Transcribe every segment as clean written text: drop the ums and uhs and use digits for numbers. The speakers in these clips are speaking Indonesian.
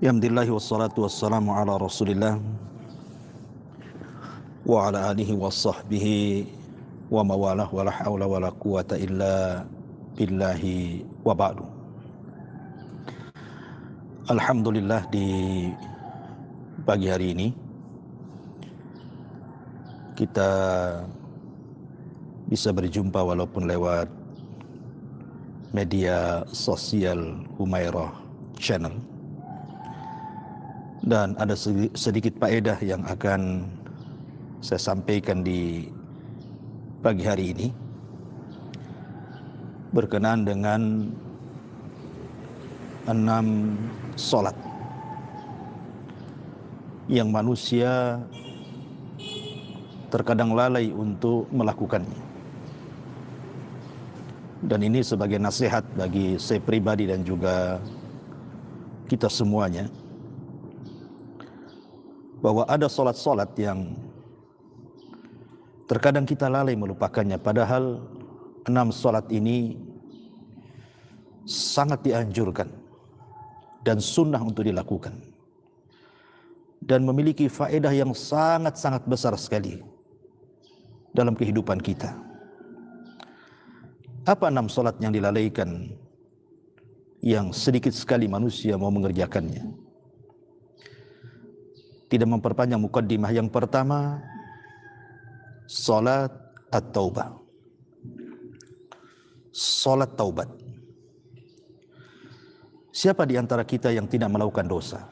Alhamdulillah wassalatu wassalamu ala Rasulillah wa ala alihi wa sahbihi wa mawalah wa la hawla wa la quwata illa billahi wa ba'du. Alhamdulillah, di pagi hari ini kita bisa berjumpa walaupun lewat media sosial Humairah Channel, dan ada sedikit faedah yang akan saya sampaikan di pagi hari ini berkenaan dengan 6 salat yang manusia terkadang lalai untuk melakukannya. Dan ini sebagai nasihat bagi saya pribadi dan juga kita semuanya, bahwa ada salat-salat yang terkadang kita lalai melupakannya, padahal 6 salat ini sangat dianjurkan dan sunnah untuk dilakukan dan memiliki faedah yang sangat-sangat besar sekali dalam kehidupan kita. Apa 6 salat yang dilalaikan yang sedikit sekali manusia mau mengerjakannya? Tidak memperpanjang mukaddimah, yang pertama salat at-taubah, salat taubat. Siapa di antara kita yang tidak melakukan dosa,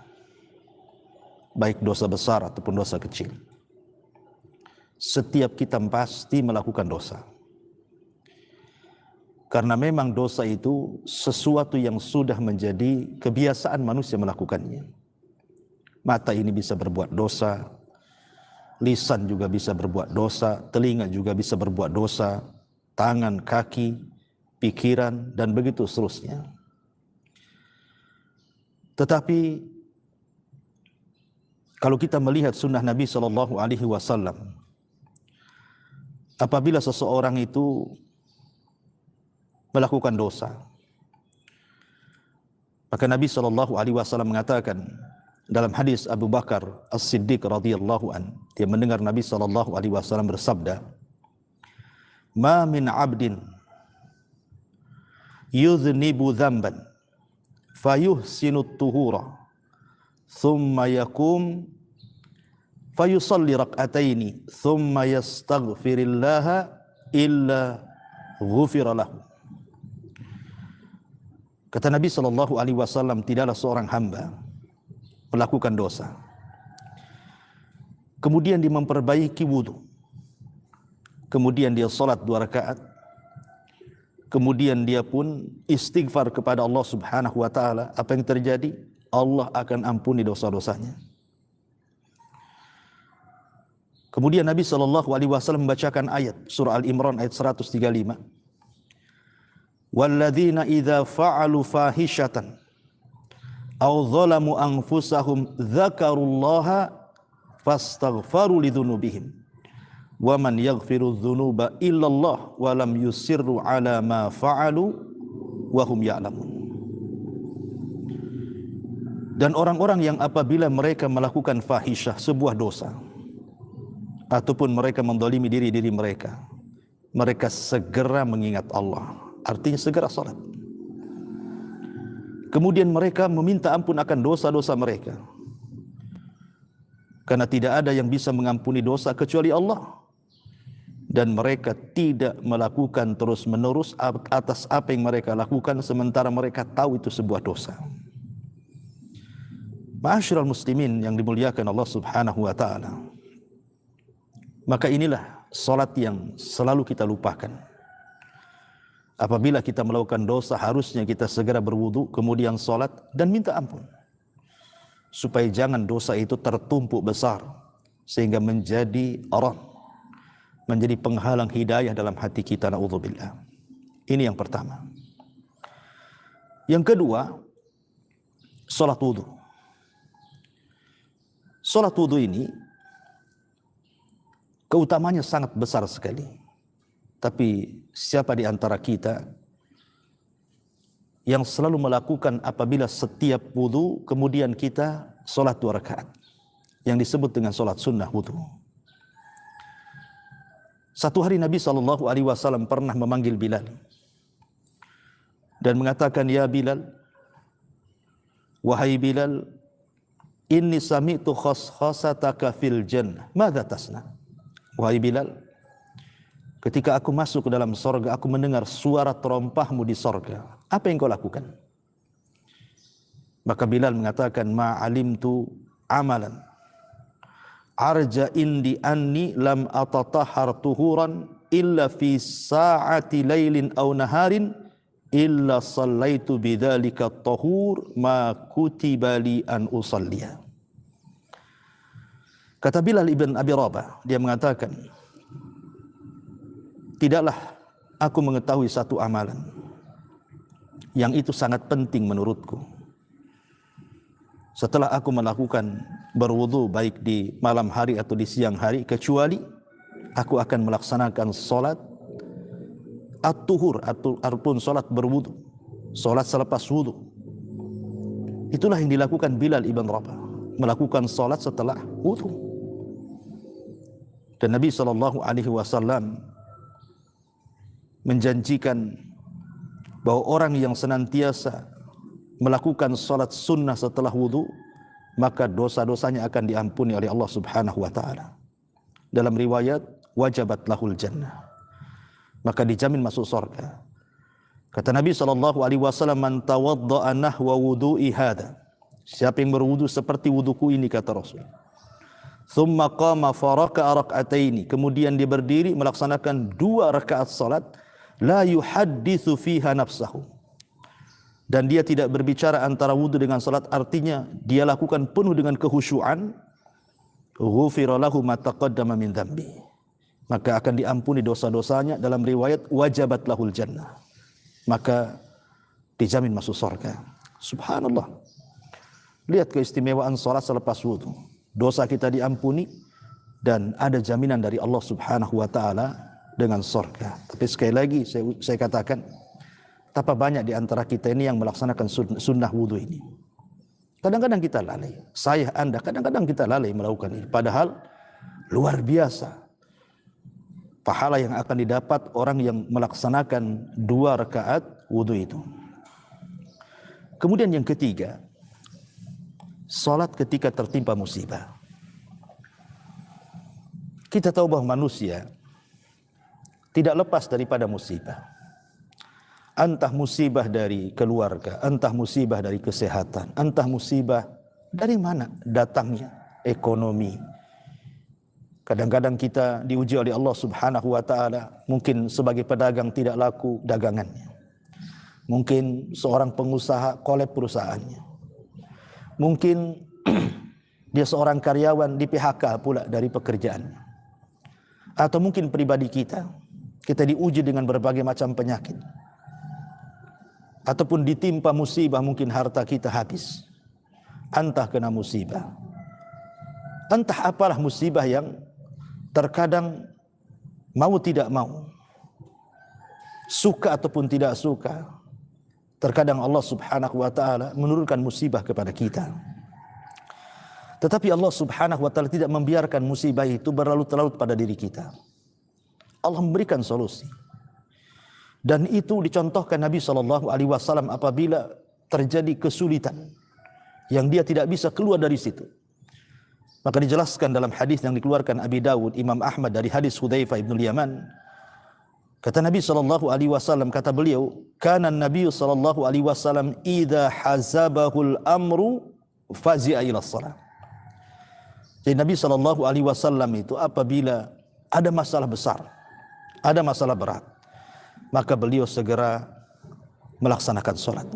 baik dosa besar ataupun dosa kecil? Setiap kita pasti melakukan dosa, karena memang dosa itu sesuatu yang sudah menjadi kebiasaan manusia melakukannya. Mata ini bisa berbuat dosa, lisan juga bisa berbuat dosa, telinga juga bisa berbuat dosa, tangan, kaki, pikiran, dan begitu seterusnya. Tetapi kalau kita melihat sunnah Nabi SAW, apabila seseorang itu melakukan dosa, maka Nabi SAW mengatakan dalam hadis Abu Bakar As-Siddiq radhiyallahu an, dia mendengar Nabi SAW bersabda, "Ma min 'abdin yudhnibu dhanban fayuhsinu at-tuhura thumma yaqum fayusalli rak'ataini thumma yastaghfirillaha illa ghufira lahu." Kata Nabi SAW, tidaklah seorang hamba melakukan dosa, kemudian dia memperbaiki wudu, kemudian dia salat 2 rakaat, kemudian dia pun istighfar kepada Allah Subhanahu wa taala, apa yang terjadi? Allah akan ampuni dosa-dosanya. Kemudian Nabi SAW membacakan ayat surah Al-Imran ayat 135. Walladzina idza fa'alu fahishatan aw zalamu anfusahum dzakarullaha fastaghfaru lidzunubihim wa man yaghfiru dzunuba illallah wa lam yusirru ala ma fa'alu wa hum ya'lamun. Dan orang-orang yang apabila mereka melakukan fahisyah, sebuah dosa, ataupun mereka mendolimi diri mereka, mereka segera mengingat Allah, artinya segera salat. Kemudian mereka meminta ampun akan dosa-dosa mereka, karena tidak ada yang bisa mengampuni dosa kecuali Allah. Dan mereka tidak melakukan terus-menerus atas apa yang mereka lakukan, sementara mereka tahu itu sebuah dosa. Ma'asyiral muslimin yang dimuliakan Allah Subhanahu wa taala, maka inilah salat yang selalu kita lupakan. Apabila kita melakukan dosa, harusnya kita segera berwudu, kemudian salat dan minta ampun, supaya jangan dosa itu tertumpuk besar sehingga menjadi aram, menjadi penghalang hidayah dalam hati kita. Na'udzubillah. Ini yang pertama. Yang kedua, salat wudu. Salat wudu ini keutamanya sangat besar sekali. Tapi siapa di antara kita yang selalu melakukan apabila setiap wudu kemudian kita solat 2 rakaat, yang disebut dengan solat sunnah wudu. Satu hari Nabi SAW pernah memanggil Bilal dan mengatakan, ya Bilal, wahai Bilal, inni sami'tu khaskhasataka fil jannah, madza tasna? Wahai Bilal, ketika aku masuk ke dalam sorga, aku mendengar suara terompahmu di sorga. Apa yang kau lakukan? Maka Bilal mengatakan, ma'alimtu amalan arja indi anni lam atatahhar tuhuran illa fi sa'ati lailin aw naharin illa sallaitu bidzalika at-tahur ma kutiba li an usalliya. Kata Bilal ibn Abi Rabah, dia mengatakan, tidaklah aku mengetahui satu amalan yang itu sangat penting menurutku setelah aku melakukan berwudu baik di malam hari atau di siang hari, kecuali aku akan melaksanakan solat at-tuhur ataupun solat berwudu, solat selepas wudu. Itulah yang dilakukan Bilal ibn Rabah, melakukan solat setelah wudu. Dan Nabi SAW menjanjikan bahwa orang yang senantiasa melakukan salat sunnah setelah wudu, maka dosa-dosanya akan diampuni oleh Allah Subhanahu wa taala. Dalam riwayat, wajabat lahul jannah, maka dijamin masuk surga. Kata Nabi SAW, man tawadda'a nahwa wudu'i hadha, siapa yang berwudu seperti wuduku ini, kata Rasul, thumma qama faraka'a rak'ataini, kemudian dia berdiri melaksanakan 2 rakaat salat, la yuhadditsu fiha nafsahu, dan dia tidak berbicara antara wudu dengan salat, artinya dia lakukan penuh dengan kehusyuan, ghufira lahu ma taqaddama min dzambi, maka akan diampuni dosa-dosanya. Dalam riwayat, wajabat lahul jannah, maka dijamin masuk surga. Subhanallah. Lihat keistimewaan salat selepas wudu. Dosa kita diampuni dan ada jaminan dari Allah Subhanahu wa taala dengan surga. Tapi sekali lagi saya katakan, betapa banyak di antara kita ini yang melaksanakan sunnah wudu ini. Kadang-kadang kita lalai. Saya, Anda, kadang-kadang kita lalai melakukan ini. Padahal luar biasa pahala yang akan didapat orang yang melaksanakan 2 rakaat wudu itu. Kemudian yang ketiga, salat ketika tertimpa musibah. Kita tahu bahwa manusia tidak lepas daripada musibah. Entah musibah dari keluarga, entah musibah dari kesehatan, entah musibah dari mana datangnya, ekonomi. Kadang-kadang kita diuji oleh Allah Subhanahu wa taala, mungkin sebagai pedagang tidak laku dagangannya. Mungkin seorang pengusaha kolab perusahaannya. Mungkin dia seorang karyawan di PHK pula dari pekerjaannya. Atau mungkin pribadi kita diuji dengan berbagai macam penyakit. Ataupun ditimpa musibah, mungkin harta kita habis, entah kena musibah, entah apalah musibah yang terkadang mau tidak mau, suka ataupun tidak suka, terkadang Allah Subhanahu wa taala menurunkan musibah kepada kita. Tetapi Allah Subhanahu wa taala tidak membiarkan musibah itu berlarut-larut pada diri kita. Allah memberikan solusi. Dan itu dicontohkan Nabi SAW apabila terjadi kesulitan yang dia tidak bisa keluar dari situ. Maka dijelaskan dalam hadis yang dikeluarkan Abi Dawud, Imam Ahmad dari hadis Hudzaifah ibn Yaman. Kata Nabi SAW, kata beliau, kana Nabi SAW idza hazabahul amru fazi'a ila shalah. Jadi Nabi SAW itu apabila ada masalah besar, ada masalah berat, maka beliau segera melaksanakan sholat.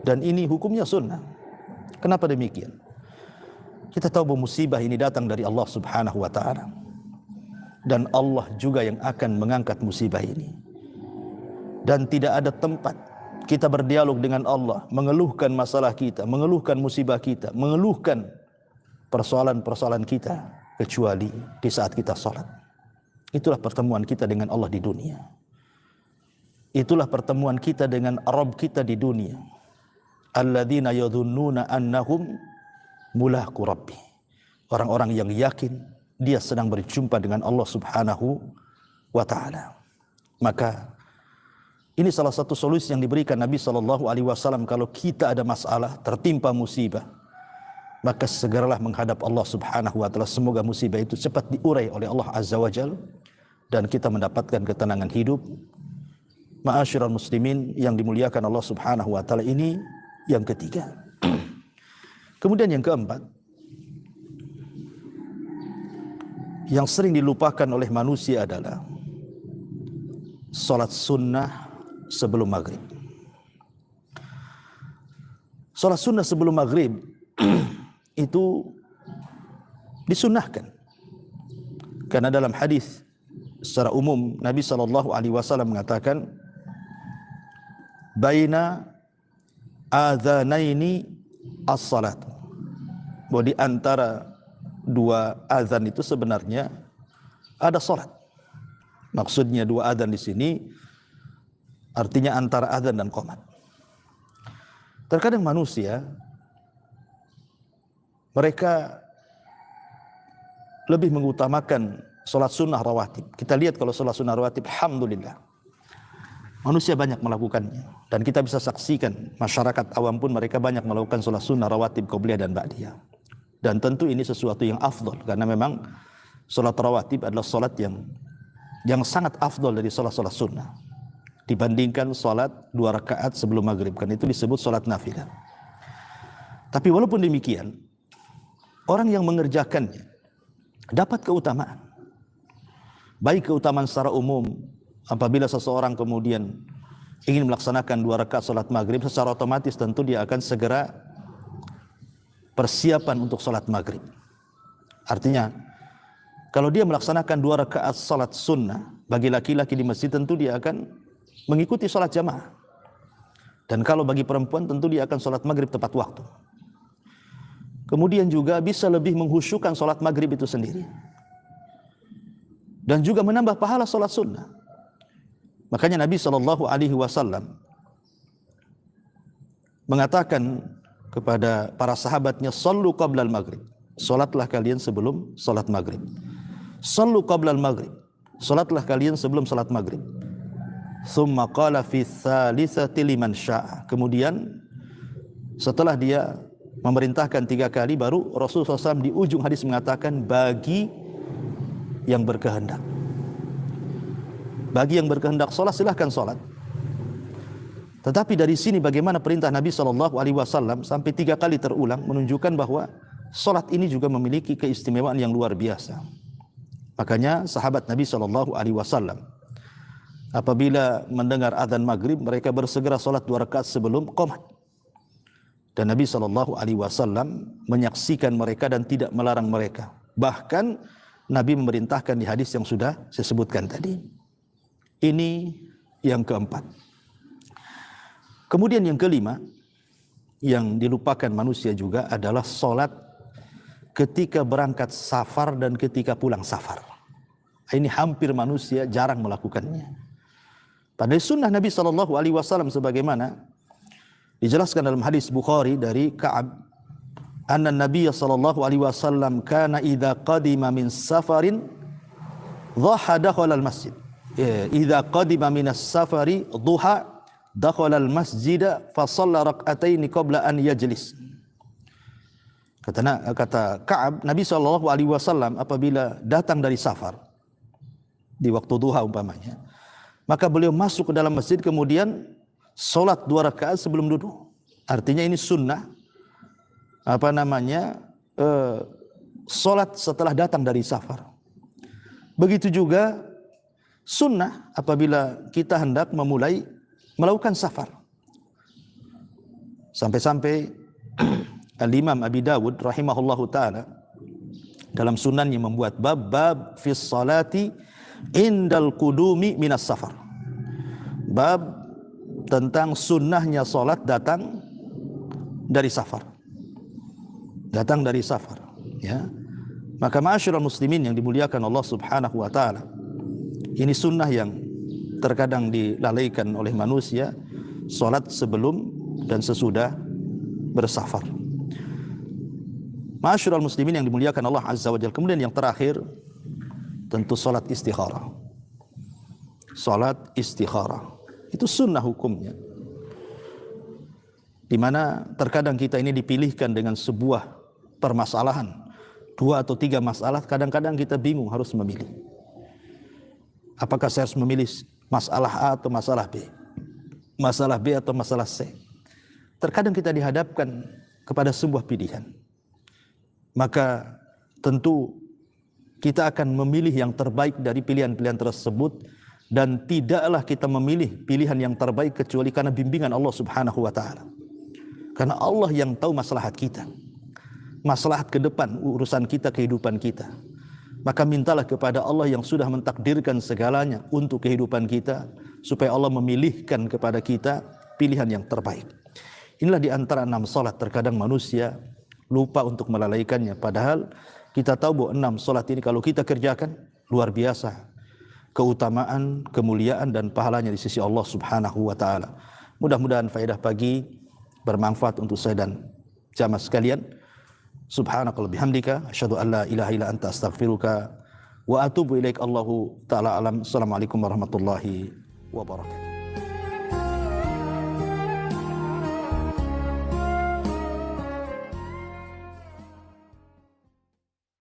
Dan ini hukumnya sunnah. Kenapa demikian? Kita tahu bahwa musibah ini datang dari Allah Subhanahu wa ta'ala. Dan Allah juga yang akan mengangkat musibah ini. Dan tidak ada tempat kita berdialog dengan Allah, mengeluhkan masalah kita, mengeluhkan musibah kita, mengeluhkan persoalan-persoalan kita, kecuali di saat kita sholat. Itulah pertemuan kita dengan Allah di dunia. itulah pertemuan kita dengan Rabb kita di dunia. Alladzina yadhunnuna annahum mulaqu rabbi. Orang-orang yang yakin dia sedang berjumpa dengan Allah Subhanahu wa taala. Maka ini salah satu solusi yang diberikan Nabi SAW kalau kita ada masalah, tertimpa musibah, maka segeralah menghadap Allah Subhanahu wa taala. Semoga musibah itu cepat diurai oleh Allah Azza wa Jalla dan kita mendapatkan ketenangan hidup. Ma'asyiral muslimin yang dimuliakan Allah Subhanahu wa taala, ini yang ketiga. Kemudian yang keempat, yang sering dilupakan oleh manusia adalah salat sunnah sebelum maghrib. Salat sunnah sebelum maghrib itu disunnahkan. Karena dalam hadis secara umum Nabi SAW mengatakan, baina adzanaini as-salat. Bahwa di antara dua azan itu sebenarnya ada salat. Maksudnya dua azan di sini artinya antara azan dan qomat. Terkadang manusia mereka lebih mengutamakan salat sunnah rawatib. Kita lihat kalau salat sunnah rawatib, alhamdulillah, manusia banyak melakukannya. Dan kita bisa saksikan masyarakat awam pun mereka banyak melakukan salat sunnah rawatib qobliyah dan ba'diyah. Dan tentu ini sesuatu yang afdol, karena memang salat rawatib adalah salat yang sangat afdol dari salat-salat sunnah dibandingkan salat 2 rakaat sebelum maghrib, kan itu disebut salat nafilah. Tapi walaupun demikian, orang yang mengerjakannya dapat keutamaan. Baik keutamaan secara umum, apabila seseorang kemudian ingin melaksanakan 2 rakaat salat maghrib, secara otomatis tentu dia akan segera persiapan untuk salat maghrib. Artinya, kalau dia melaksanakan 2 rakaat salat sunnah, bagi laki-laki di masjid tentu dia akan mengikuti salat jamaah. Dan kalau bagi perempuan tentu dia akan salat maghrib tepat waktu. Kemudian juga bisa lebih menghusyukan salat maghrib itu sendiri. Dan juga menambah pahala salat sunnah. Makanya Nabi SAW mengatakan kepada para sahabatnya, sallu qablal maghrib, salatlah kalian sebelum salat maghrib. Sallu qablal maghrib, salatlah kalian sebelum salat maghrib. Thumma qala fi thalithati liman syaa. Kemudian setelah dia memerintahkan 3 kali, baru Rasulullah SAW di ujung hadis mengatakan, bagi yang berkehendak. Bagi yang berkehendak salat, silahkan salat. Tetapi dari sini bagaimana perintah Nabi SAW sampai 3 kali terulang menunjukkan bahwa salat ini juga memiliki keistimewaan yang luar biasa. Makanya sahabat Nabi SAW apabila mendengar adzan maghrib, mereka bersegera salat 2 rakaat sebelum qomat. Dan Nabi SAW menyaksikan mereka dan tidak melarang mereka. Bahkan Nabi memerintahkan di hadis yang sudah saya sebutkan tadi. Ini yang keempat. Kemudian yang kelima, yang dilupakan manusia juga adalah salat ketika berangkat safar dan ketika pulang safar. Ini hampir manusia jarang melakukannya. Padahal sunnah Nabi SAW sebagaimana dijelaskan dalam hadis Bukhari dari Ka'ab, anna Nabiy SAW kana idza qadima min safarin dhaha dakhala al-masjid. Idza qadima min as-safari dhuha dakhala al-masjid fa shalla rak'ataini qabla an yajlis. Kata Ka'ab, Nabi SAW apabila datang dari safar di waktu duha umpamanya, maka beliau masuk ke dalam masjid kemudian salat 2 rakaat sebelum duduk. Artinya ini sunnah salat setelah datang dari safar. Begitu juga sunnah apabila kita hendak memulai melakukan safar. Sampai-sampai Al-Imam Abi Dawud rahimahullahu ta'ala dalam sunannya membuat bab fi salati indal qudumi minas safar. Bab tentang sunnahnya salat datang dari safar. Datang dari safar, ya. Maka ma'asyiral muslimin yang dimuliakan Allah Subhanahu wa taala, ini sunnah yang terkadang dilalaikan oleh manusia, salat sebelum dan sesudah bersafar. Ma'asyiral muslimin yang dimuliakan Allah Azza wa Jalla. Kemudian yang terakhir tentu salat istikharah. Salat istikharah itu sunnah hukumnya, di mana terkadang kita ini dipilihkan dengan sebuah permasalahan, 2 atau 3 masalah, kadang-kadang kita bingung harus memilih. Apakah saya harus memilih masalah A atau masalah B? Masalah B atau masalah C? Terkadang kita dihadapkan kepada sebuah pilihan. Maka tentu kita akan memilih yang terbaik dari pilihan-pilihan tersebut, dan tidaklah kita memilih pilihan yang terbaik kecuali karena bimbingan Allah Subhanahu wa taala. Karena Allah yang tahu maslahat kita, maslahat ke depan urusan kita, kehidupan kita. Maka mintalah kepada Allah yang sudah mentakdirkan segalanya untuk kehidupan kita, supaya Allah memilihkan kepada kita pilihan yang terbaik. Inilah di antara 6 salat terkadang manusia lupa untuk melalaikannya, padahal kita tahu bahwa 6 salat ini kalau kita kerjakan luar biasa keutamaan, kemuliaan dan pahalanya di sisi Allah Subhanahu wa taala. Mudah-mudahan faedah pagi bermanfaat untuk saya dan jamaah sekalian. Subhanakallahumma bihamdika asyhadu an la ilaha illa anta astaghfiruka wa atubu ilaik. Allahu taala alam. Assalamualaikum warahmatullahi wabarakatuh.